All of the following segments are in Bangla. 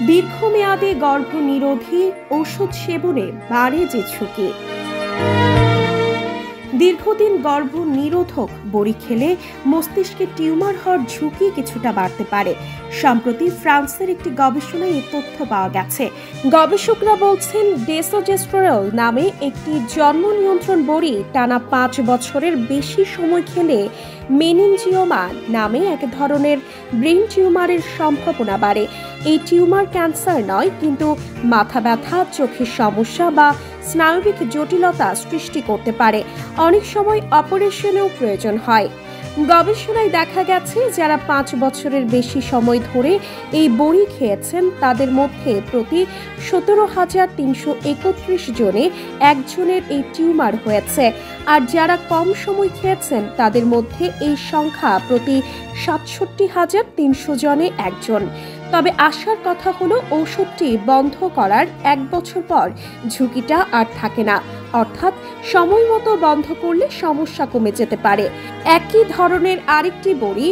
দীর্ঘমেয়াদে গর্ভনিরোধী ওষুধ সেবনে বাড়ে যে ঝুঁকি। দীর্ঘদিন গর্ভনিরোধক বড়ি খেলে মস্তিষ্কে টিউমার হওয়ার ঝুঁকি কিছুটা বাড়তে পারে। সম্প্রতি ফ্রান্সের একটি গবেষণায় এই তথ্য পাওয়া গেছে। গবেষকরা বলছেন, ডেসোজেস্টেরল নামে একটি জন্ম নিয়ন্ত্রণ বড়ি টানা 5 বছরের বেশি সময় খেলে মেনিনজিওমা নামে এক ধরনের ব্রেন টিউমারের সম্ভাবনা বাড়ে। এই টিউমার ক্যান্সার নয়, কিন্তু মাথা ব্যথা, চোখের সমস্যা বা স্নায়বিক জটিলতা সৃষ্টি করতে পারে। অনেক সময় অপারেশনেও প্রয়োজন হয়। গবেষণায় দেখা গেছে, যারা 5 বছরের বেশি সময় ধরে এই বড়ি খেয়েছেন তাদের মধ্যে প্রতি 17,331 জনে একজনের এই টিউমার হয়েছে। আর যারা কম সময় খেয়েছেন তাদের মধ্যে এই সংখ্যা প্রতি 67,300 জনে একজন। তবে আশার কথা হলো, ওষুধটি বন্ধ করার 1 বছর পর ঝুঁকিটা আর থাকে না। অর্থাৎ সময় মতো বন্ধ করলে সমস্যা কমে যেতে পারে। একই ধরনের আরেকটি বড়ি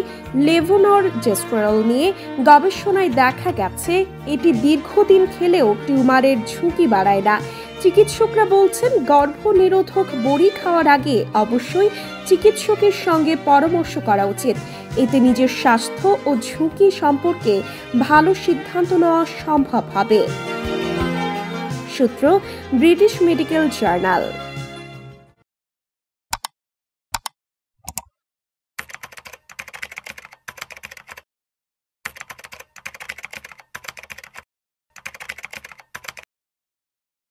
লেভোনরজেস্টেরল নিয়ে গবেষণায় দেখা গেছে, এটি দীর্ঘদিন খেলেও টিউমারের ঝুঁকি বাড়ায় না। চিকিৎসকরা বলছেন, গর্ভনিরোধক বড়ি খাওয়ার আগে অবশ্যই চিকিৎসকের সঙ্গে পরামর্শ করা উচিত। এতে নিজের স্বাস্থ্য ও ঝুঁকি সম্পর্কে ভালো সিদ্ধান্ত নেওয়া সম্ভব হবে। সূত্র ব্রিটিশ মেডিকেল জার্নাল।